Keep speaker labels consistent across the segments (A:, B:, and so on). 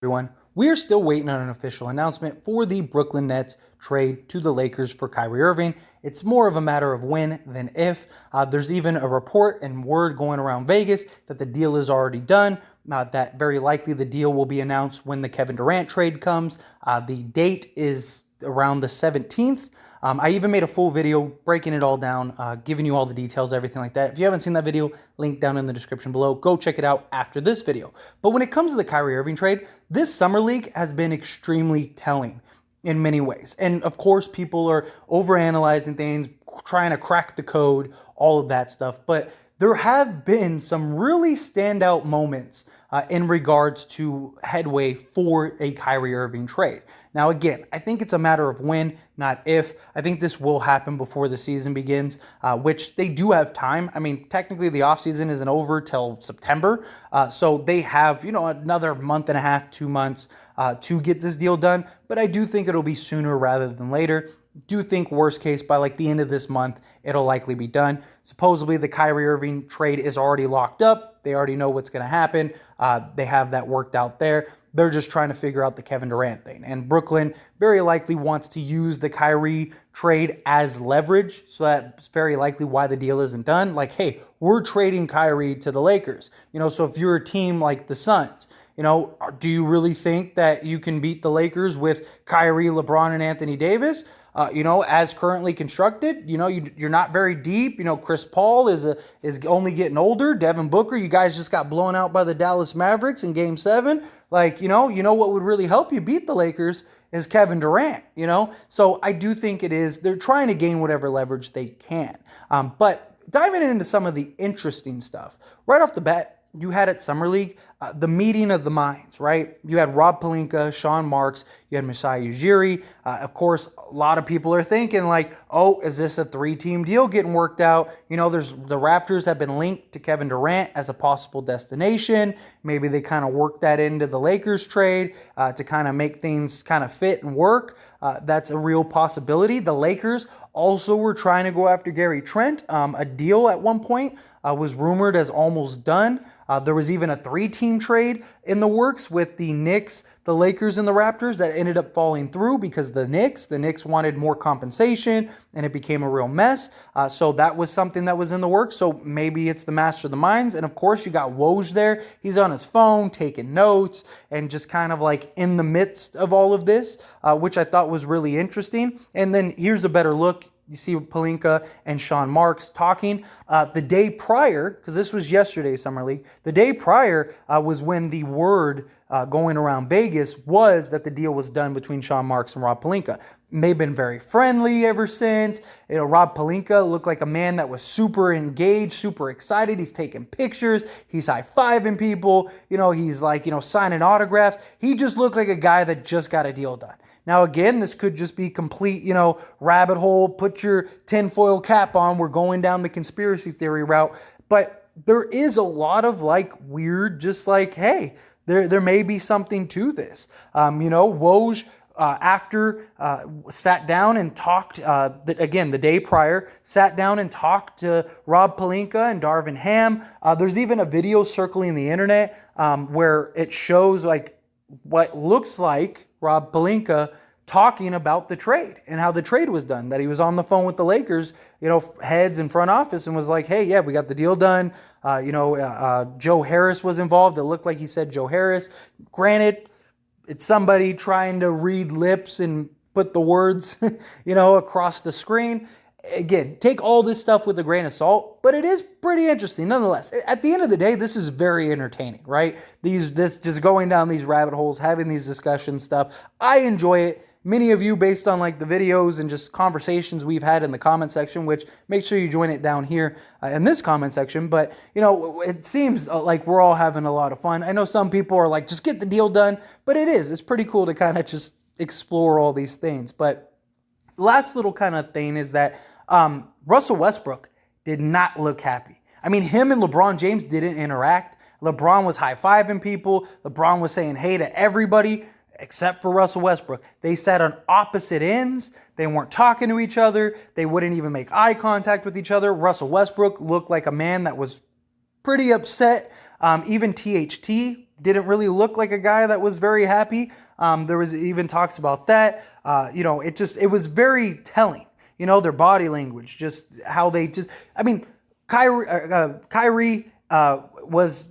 A: Everyone, we are still waiting on an official announcement for the Brooklyn Nets trade to the Lakers for Kyrie Irving. It's more of a matter of when than if. There's even a report and word going around Vegas that the deal is already done, that very likely the deal will be announced when the Kevin Durant trade comes. The date is around the 17th. I even made a full video breaking it all down, giving you all the details, everything like that. If you haven't seen that video, link down in the description below. Go check it out after this video. But when it comes to the Kyrie Irving trade, this summer league has been extremely telling in many ways. And of course, people are overanalyzing things, trying to crack the code, all of that stuff. But there have been some really standout moments in regards to headway for a Kyrie Irving trade. Now, again, I think it's a matter of when, not if. I think this will happen before the season begins, which they do have time. I mean, technically the offseason isn't over till September, so they have, another month and a half, 2 months to get this deal done. But I do think it'll be sooner rather than later. Do think worst case by like the end of this month, it'll likely be done. Supposedly the Kyrie Irving trade is already locked up. They already know what's going to happen. They have that worked out there. They're just trying to figure out the Kevin Durant thing. And Brooklyn very likely wants to use the Kyrie trade as leverage. So that's very likely why the deal isn't done. Like, hey, we're trading Kyrie to the Lakers. So if you're a team like the Suns, do you really think that you can beat the Lakers with Kyrie, LeBron, and Anthony Davis? As currently constructed, you're not very deep. Chris Paul is only getting older. Devin Booker, you guys just got blown out by the Dallas Mavericks in Game 7. Like, what would really help you beat the Lakers is Kevin Durant, So I do think they're trying to gain whatever leverage they can. But diving into some of the interesting stuff, right off the bat, you had at Summer League the meeting of the minds, right? You had Rob Pelinka, Sean Marks, you had Masai Ujiri. Of course, a lot of people are thinking like, oh, is this a 3-team deal getting worked out? There's the Raptors have been linked to Kevin Durant as a possible destination. Maybe they kind of work that into the Lakers trade to kind of make things kind of fit and work. That's a real possibility. The Lakers also were trying to go after Gary Trent. A deal at one point was rumored as almost done. There was even a 3-team trade in the works with the Knicks, the Lakers, and the Raptors that ended up falling through because the Knicks wanted more compensation and it became a real mess. So that was something that was in the works. So maybe it's the master of the minds. And of course, you got Woj there. He's on his phone taking notes and just kind of like in the midst of all of this, which I thought was really interesting. And then here's a better look. You see Pelinka and Sean Marks talking the day prior, because this was yesterday's Summer League. The day prior was when the word going around Vegas was that the deal was done between Sean Marks and Rob Pelinka. They've been very friendly ever since. Rob Pelinka looked like a man that was super engaged, super excited. He's taking pictures. He's high-fiving people. He's like, signing autographs. He just looked like a guy that just got a deal done. Now, again, this could just be complete, rabbit hole, put your tinfoil cap on. We're going down the conspiracy theory route. But there is a lot of weird, just like, hey, there may be something to this. Woj, after sat down and talked, again, the day prior, sat down and talked to Rob Pelinka and Darvin Ham. There's even a video circling the internet where it shows what looks like Rob Pelinka talking about the trade and how the trade was done, that he was on the phone with the Lakers, heads in front office and was like, hey, yeah, we got the deal done. Joe Harris was involved. It looked like he said Joe Harris. Granted, it's somebody trying to read lips and put the words, across the screen. Again, take all this stuff with a grain of salt, but it is pretty interesting nonetheless. At the end of the day, this is very entertaining, right? This just going down these rabbit holes, having these discussions stuff. I enjoy it. Many of you, based on the videos and just conversations we've had in the comment section, which make sure you join it down here in this comment section. But, it seems like we're all having a lot of fun. I know some people are like, just get the deal done, but it's pretty cool to kind of just explore all these things. But last little kind of thing is that Russell Westbrook did not look happy. I mean, him and LeBron James didn't interact. LeBron was high-fiving people. LeBron was saying hey to everybody except for Russell Westbrook. They sat on opposite ends. They weren't talking to each other. They wouldn't even make eye contact with each other. Russell Westbrook looked like a man that was pretty upset Even THT didn't really look like a guy that was very happy. There was even talks about that. It was very telling. Their body language, just how they just. I mean, Kyrie was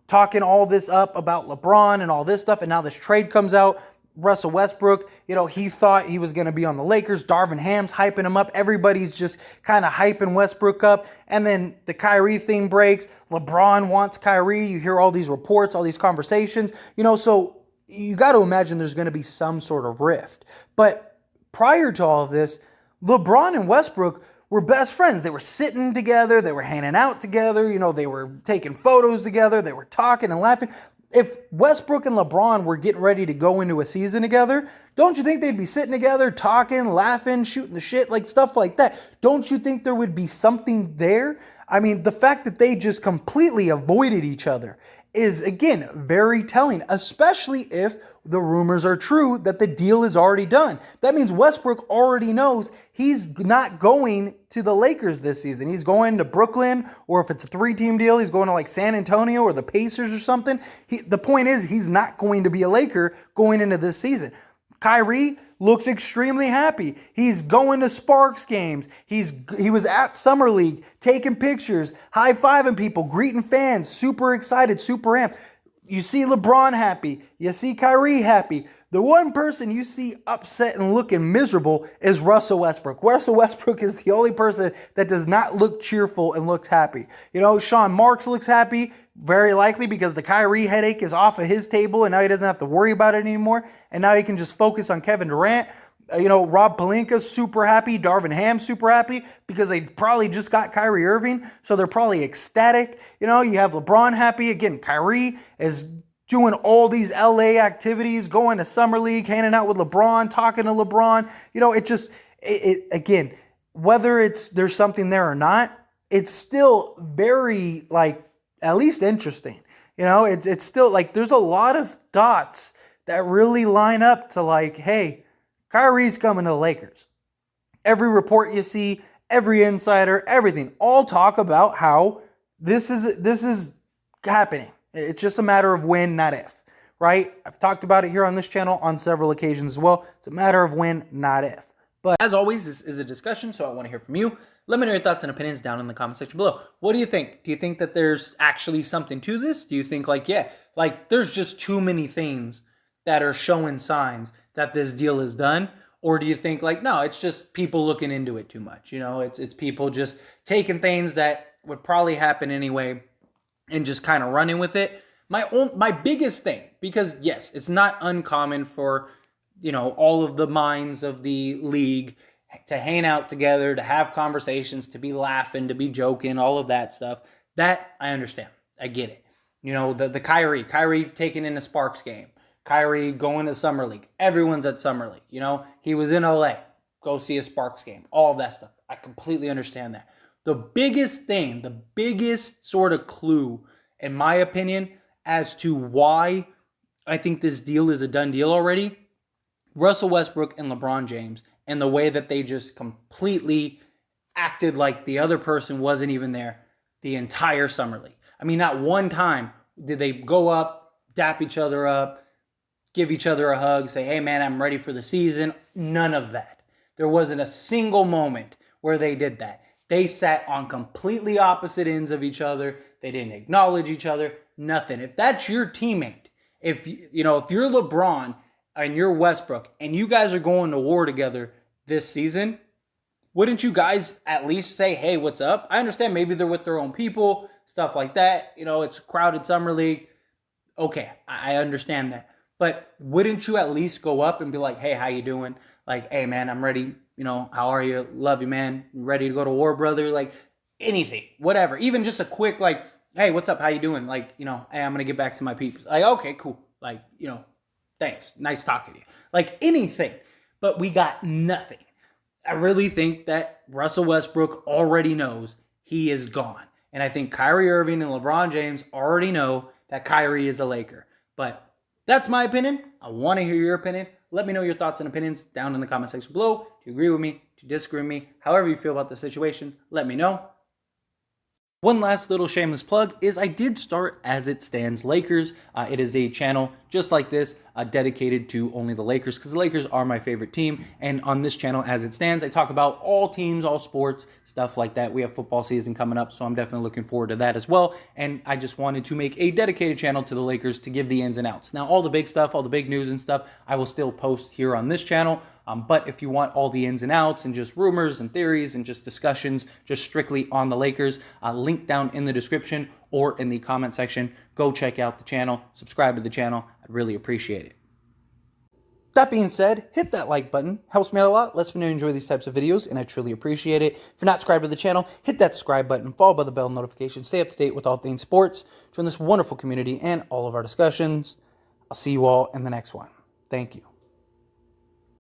A: talking all this up about LeBron and all this stuff, and now this trade comes out. Russell Westbrook, he thought he was going to be on the Lakers. Darvin Ham's hyping him up. Everybody's just kind of hyping Westbrook up. And then the Kyrie thing breaks. LeBron wants Kyrie. You hear all these reports, all these conversations. So you got to imagine there's going to be some sort of rift. But prior to all of this, LeBron and Westbrook were best friends. They were sitting together. They were hanging out together. They were taking photos together. They were talking and laughing. If Westbrook and LeBron were getting ready to go into a season together, don't you think they'd be sitting together, talking, laughing, shooting the shit, like stuff like that? Don't you think there would be something there? I mean, the fact that they just completely avoided each other is, again, very telling, especially if the rumors are true that the deal is already done. That means Westbrook already knows he's not going to the Lakers this season. He's going to Brooklyn, or if it's a 3-team deal, he's going to like San Antonio or the Pacers or something. The point is, he's not going to be a Laker going into this season. Kyrie looks extremely happy. He's going to Sparks games. He was at Summer League, taking pictures, high-fiving people, greeting fans, super excited, super amped. You see LeBron happy. You see Kyrie happy. The one person you see upset and looking miserable is Russell Westbrook. Russell Westbrook is the only person that does not look cheerful and looks happy. Sean Marks looks happy, very likely because the Kyrie headache is off of his table and now he doesn't have to worry about it anymore. And now he can just focus on Kevin Durant. Rob Pelinka's super happy. Darvin Ham's super happy because they probably just got Kyrie Irving, so they're probably ecstatic. You have LeBron happy. Again, Kyrie is doing all these LA activities, going to Summer League, hanging out with LeBron, talking to LeBron. Again, whether there's something there or not, it's still very, at least interesting. It's still there's a lot of dots that really line up to hey, Kyrie's coming to the Lakers. Every report you see, every insider, everything, all talk about how this is happening. It's just a matter of when, not if, right? I've talked about it here on this channel on several occasions as well. It's a matter of when, not if. But as always, this is a discussion, so I want to hear from you. Let me know your thoughts and opinions down in the comment section below. What do you think? Do you think that there's actually something to this? Do you think there's just too many things that are showing signs that this deal is done? Or do you think no, it's just people looking into it too much? It's people just taking things that would probably happen anyway and just kind of running with it. My biggest thing, because yes, it's not uncommon for all of the minds of the league to hang out together, to have conversations, to be laughing, to be joking, all of that stuff. That I understand. I get it. The Kyrie taking in a Sparks game. Kyrie going to Summer League. Everyone's at Summer League. He was in LA. Go see a Sparks game. All of that stuff. I completely understand that. The biggest sort of clue, in my opinion, as to why I think this deal is a done deal already, Russell Westbrook and LeBron James, and the way that they just completely acted like the other person wasn't even there the entire Summer League. I mean, not one time did they go up, dap each other up, give each other a hug, say, hey man, I'm ready for the season. None of that. There wasn't a single moment where they did that. They sat on completely opposite ends of each other. They didn't acknowledge each other. Nothing. If that's your teammate, if you're LeBron and you're Westbrook and you guys are going to war together this season, wouldn't you guys at least say, hey, what's up? I understand maybe they're with their own people, stuff like that. It's a crowded Summer League. Okay, I understand that. But wouldn't you at least go up and be like, hey, how you doing? Hey, man, I'm ready. How are you? Love you, man. Ready to go to war, brother? Anything, whatever. Even just a quick, hey, what's up? How you doing? Hey, I'm going to get back to my people. Okay, cool. Thanks. Nice talking to you. Anything. But we got nothing. I really think that Russell Westbrook already knows he is gone. And I think Kyrie Irving and LeBron James already know that Kyrie is a Laker. But that's my opinion. I want to hear your opinion. Let me know your thoughts and opinions down in the comment section below. Do you agree with me? Do you disagree with me? However you feel about the situation, let me know. One last little shameless plug is I did start As It Stands Lakers. It is a channel just like this, dedicated to only the Lakers, because the Lakers are my favorite team. And on this channel, As It Stands, I talk about all teams, all sports, stuff like that. We have football season coming up, so I'm definitely looking forward to that as well. And I just wanted to make a dedicated channel to the Lakers to give the ins and outs. Now, all the big stuff, all the big news and stuff, I will still post here on this channel. But if you want all the ins and outs and just rumors and theories and just discussions just strictly on the Lakers, link down in the description or in the comment section. Go check out the channel, subscribe to the channel. I'd really appreciate it. That being said, hit that like button. Helps me out a lot. Lets me know you enjoy these types of videos, and I truly appreciate it. If you're not subscribed to the channel, hit that subscribe button, followed by the bell notification. Stay up to date with all things sports. Join this wonderful community and all of our discussions. I'll see you all in the next one. Thank you.